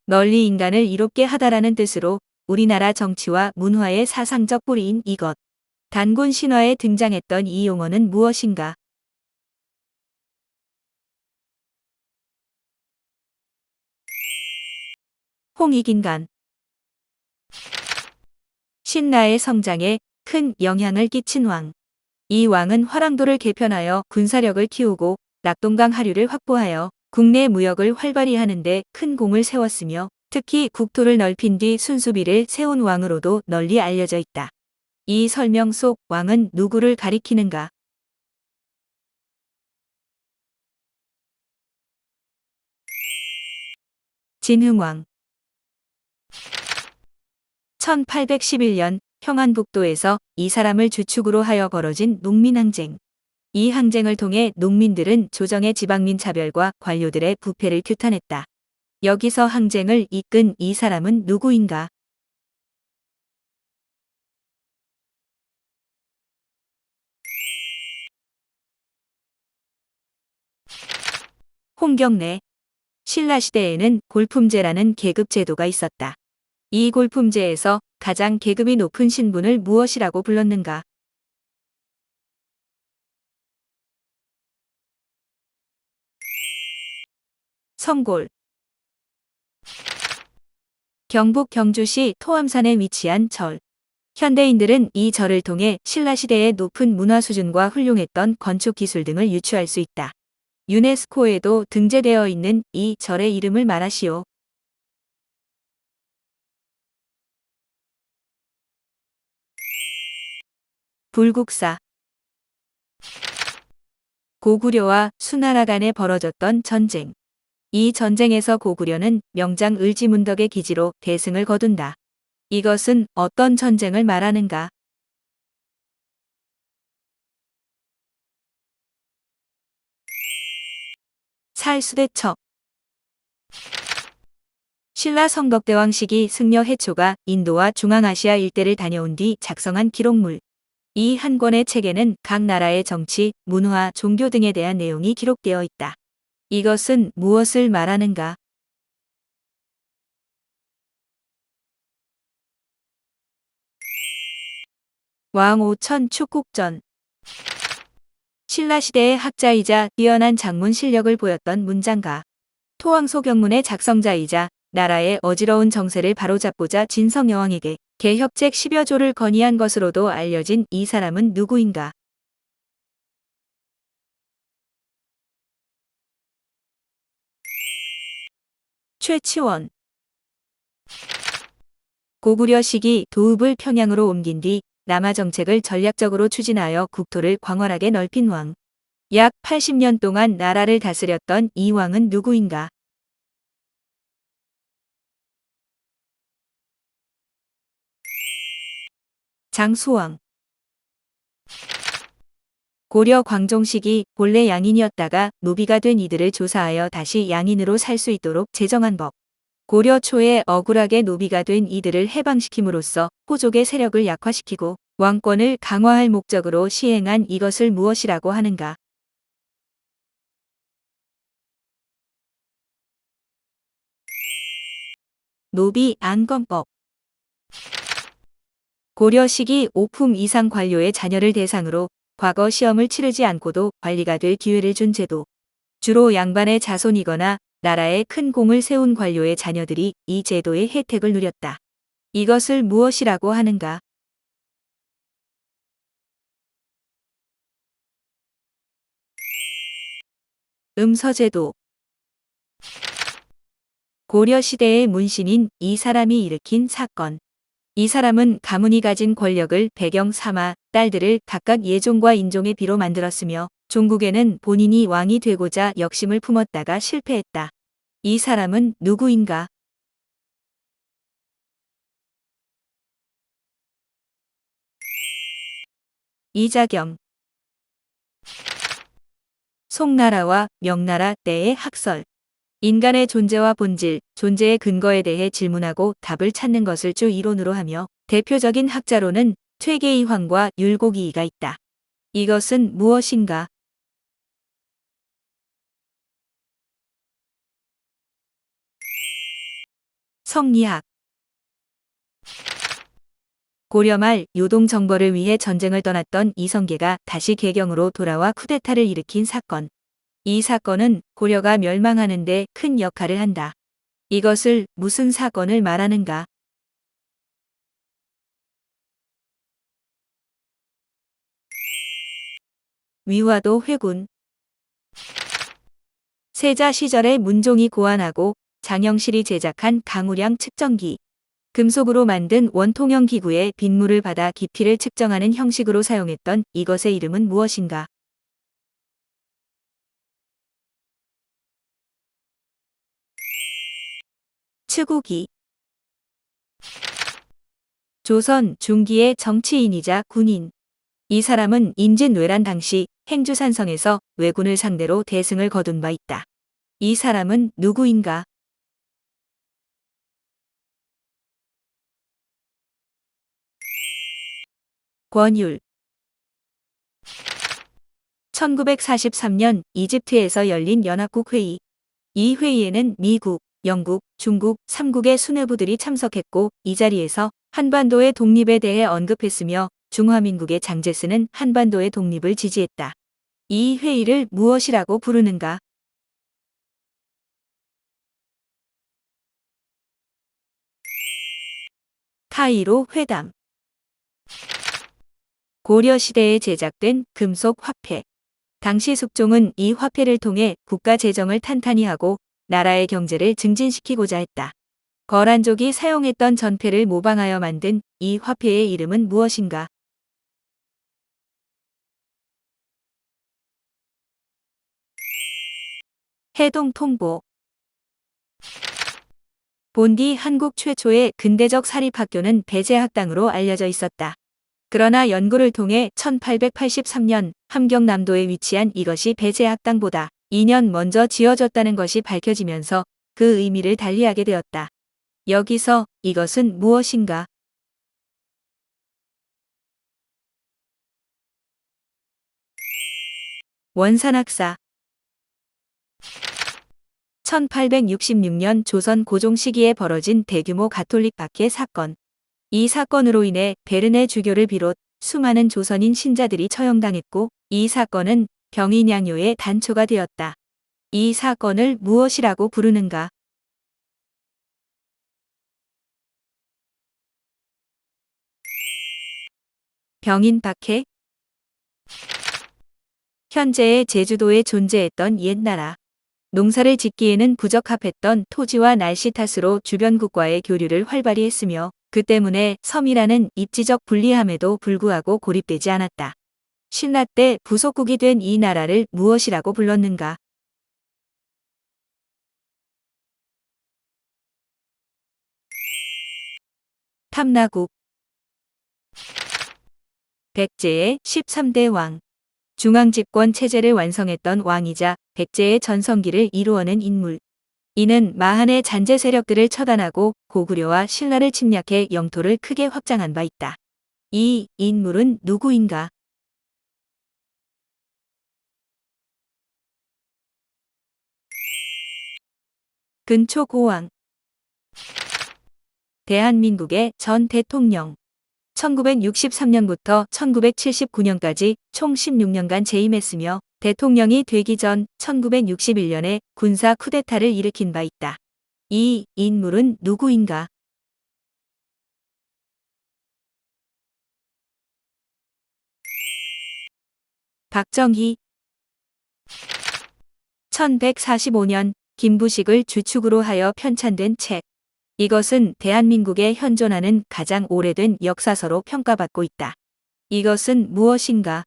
널리 인간을 이롭게 하다라는 뜻으로 우리나라 정치와 문화의 사상적 뿌리인 이것. 단군 신화에 등장했던 이 용어는 무엇인가? 홍익인간. 신라의 성장에 큰 영향을 끼친 왕. 이 왕은 화랑도를 개편하여 군사력을 키우고 낙동강 하류를 확보하여 국내 무역을 활발히 하는데 큰 공을 세웠으며 특히 국토를 넓힌 뒤 순수비를 세운 왕으로도 널리 알려져 있다. 이 설명 속 왕은 누구를 가리키는가? 진흥왕. 1811년 평안북도에서 이 사람을 주축으로 하여 벌어진 농민항쟁. 이 항쟁을 통해 농민들은 조정의 지방민 차별과 관료들의 부패를 규탄했다. 여기서 항쟁을 이끈 이 사람은 누구인가? 홍경래. 신라시대에는 골품제라는 계급 제도가 있었다. 이 골품제에서 가장 계급이 높은 신분을 무엇이라고 불렀는가? 성골. 경북 경주시 토암산에 위치한 절. 현대인들은 이 절을 통해 신라시대의 높은 문화 수준과 훌륭했던 건축 기술 등을 유추할 수 있다. 유네스코에도 등재되어 있는 이 절의 이름을 말하시오. 불국사. 고구려와 수나라 간에 벌어졌던 전쟁. 이 전쟁에서 고구려는 명장 을지문덕의 기지로 대승을 거둔다. 이것은 어떤 전쟁을 말하는가? 살수대첩. 신라 성덕대왕 시기 승려 해초가 인도와 중앙아시아 일대를 다녀온 뒤 작성한 기록물. 이 한 권의 책에는 각 나라의 정치, 문화, 종교 등에 대한 내용이 기록되어 있다. 이것은 무엇을 말하는가? 왕오천 축국전. 신라시대의 학자이자 뛰어난 작문 실력을 보였던 문장가. 토왕소경문의 작성자이자 나라의 어지러운 정세를 바로잡고자 진성여왕에게 개혁책 10여 조를 건의한 것으로도 알려진 이 사람은 누구인가? 최치원. 고구려 시기 도읍을 평양으로 옮긴 뒤 남하 정책을 전략적으로 추진하여 국토를 광활하게 넓힌 왕. 약 80년 동안 나라를 다스렸던 이 왕은 누구인가? 장수왕. 고려 광종 시기 본래 양인이었다가 노비가 된 이들을 조사하여 다시 양인으로 살 수 있도록 제정한 법. 고려 초에 억울하게 노비가 된 이들을 해방시킴으로써 호족의 세력을 약화시키고 왕권을 강화할 목적으로 시행한 이것을 무엇이라고 하는가? 노비 안건법. 고려 시기 오품 이상 관료의 자녀를 대상으로 과거 시험을 치르지 않고도 관리가 될 기회를 준 제도. 주로 양반의 자손이거나 나라에 큰 공을 세운 관료의 자녀들이 이 제도의 혜택을 누렸다. 이것을 무엇이라고 하는가? 음서제도. 고려 시대의 문신인 이 사람이 일으킨 사건. 이 사람은 가문이 가진 권력을 배경 삼아 딸들을 각각 예종과 인종의 비로 만들었으며 종국에는 본인이 왕이 되고자 역심을 품었다가 실패했다. 이 사람은 누구인가? 이자겸. 송나라와 명나라 때의 학설. 인간의 존재와 본질, 존재의 근거에 대해 질문하고 답을 찾는 것을 주 이론으로 하며 대표적인 학자로는 퇴계이황과 율곡이이가 있다. 이것은 무엇인가? 성리학. 고려 말 요동 정벌을 위해 전쟁을 떠났던 이성계가 다시 개경으로 돌아와 쿠데타를 일으킨 사건. 이 사건은 고려가 멸망하는 데 큰 역할을 한다. 이것을 무슨 사건을 말하는가? 위화도 회군. 세자 시절에 문종이 고안하고 장영실이 제작한 강우량 측정기. 금속으로 만든 원통형 기구에 빗물을 받아 깊이를 측정하는 형식으로 사용했던 이것의 이름은 무엇인가? 치국이. 조선 중기의 정치인이자 군인. 이 사람은 임진왜란 당시 행주산성에서 왜군을 상대로 대승을 거둔 바 있다. 이 사람은 누구인가? 권율. 1943년 이집트에서 열린 연합국 회의. 이 회의에는 미국, 영국, 중국 3국의 수뇌부들이 참석했고 이 자리에서 한반도의 독립에 대해 언급했으며 중화민국의 장제스는 한반도의 독립을 지지했다. 이 회의를 무엇이라고 부르는가? 카이로 회담. 고려시대에 제작된 금속 화폐. 당시 숙종은 이 화폐를 통해 국가 재정을 탄탄히 하고 나라의 경제를 증진시키고자 했다. 거란족이 사용했던 전패를 모방하여 만든 이 화폐의 이름은 무엇인가? 해동통보. 본디 한국 최초의 근대적 사립학교는 배제학당으로 알려져 있었다. 그러나 연구를 통해 1883년 함경남도에 위치한 이것이 배제학당보다 2년 먼저 지어졌다는 것이 밝혀지면서 그 의미를 달리하게 되었다. 여기서 이것은 무엇인가? 원산학사. 1866년 조선 고종 시기에 벌어진 대규모 가톨릭 박해 사건. 이 사건으로 인해 베르네 주교를 비롯 수많은 조선인 신자들이 처형당했고 이 사건은 병인양요의 단초가 되었다. 이 사건을 무엇이라고 부르는가? 병인 박해. 현재의 제주도에 존재했던 옛나라. 농사를 짓기에는 부적합했던 토지와 날씨 탓으로 주변국과의 교류를 활발히 했으며 그 때문에 섬이라는 입지적 불리함에도 불구하고 고립되지 않았다. 신라 때 부속국이 된 이 나라를 무엇이라고 불렀는가? 탐나국. 백제의 13대 왕. 중앙집권 체제를 완성했던 왕이자 백제의 전성기를 이루어낸 인물. 이는 마한의 잔재 세력들을 처단하고 고구려와 신라를 침략해 영토를 크게 확장한 바 있다. 이 인물은 누구인가? 근초고왕. 대한민국의 전 대통령. 1963년부터 1979년까지 총 16년간 재임했으며 대통령이 되기 전 1961년에 군사 쿠데타를 일으킨 바 있다. 이 인물은 누구인가? 박정희. 1145년 김부식을 주축으로 하여 편찬된 책. 이것은 대한민국에 현존하는 가장 오래된 역사서로 평가받고 있다. 이것은 무엇인가?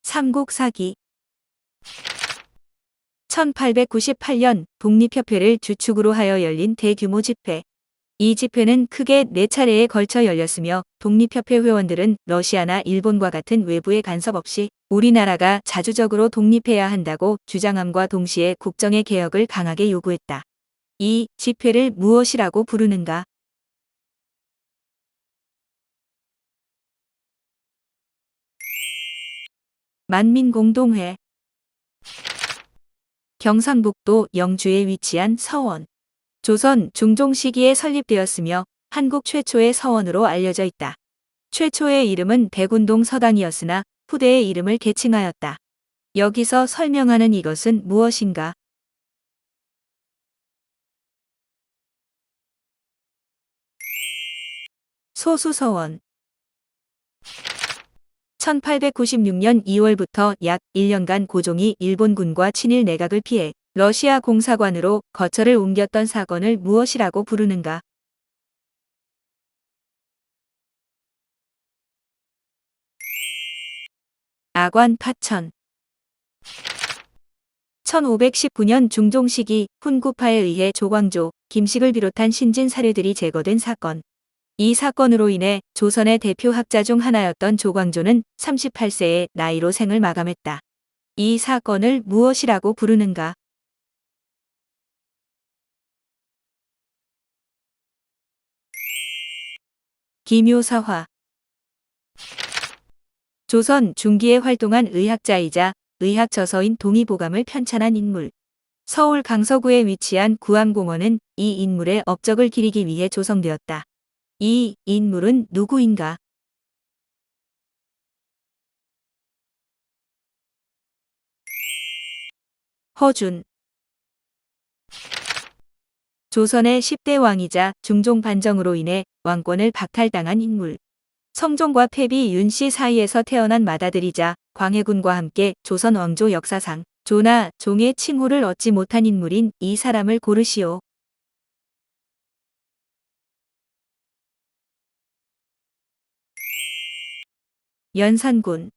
삼국사기. 1898년 독립협회를 주축으로 하여 열린 대규모 집회. 이 집회는 크게 4차례에 걸쳐 열렸으며 독립협회 회원들은 러시아나 일본과 같은 외부의 간섭 없이 우리나라가 자주적으로 독립해야 한다고 주장함과 동시에 국정의 개혁을 강하게 요구했다. 이 집회를 무엇이라고 부르는가? 만민공동회. 경상북도 영주에 위치한 서원. 조선 중종 시기에 설립되었으며 한국 최초의 서원으로 알려져 있다. 최초의 이름은 백운동 서당이었으나 후대의 이름을 계칭하였다. 여기서 설명하는 이것은 무엇인가? 소수서원. 1896년 2월부터 약 1년간 고종이 일본군과 친일 내각을 피해 러시아 공사관으로 거처를 옮겼던 사건을 무엇이라고 부르는가? 아관 파천. 1519년 중종 시기 훈구파에 의해 조광조, 김식을 비롯한 신진 사례들이 제거된 사건. 이 사건으로 인해 조선의 대표 학자 중 하나였던 조광조는 38세의 나이로 생을 마감했다. 이 사건을 무엇이라고 부르는가? 기묘사화. 조선 중기에 활동한 의학자이자 의학 저서인 동의보감을 편찬한 인물. 서울 강서구에 위치한 구암공원은 이 인물의 업적을 기리기 위해 조성되었다. 이 인물은 누구인가? 허준. 조선의 10대 왕이자 중종 반정으로 인해 왕권을 박탈당한 인물. 성종과 패비 윤씨 사이에서 태어난 맏아들이자 광해군과 함께 조선 왕조 역사상 조나 종의 칭호를 얻지 못한 인물인 이 사람을 고르시오. 연산군.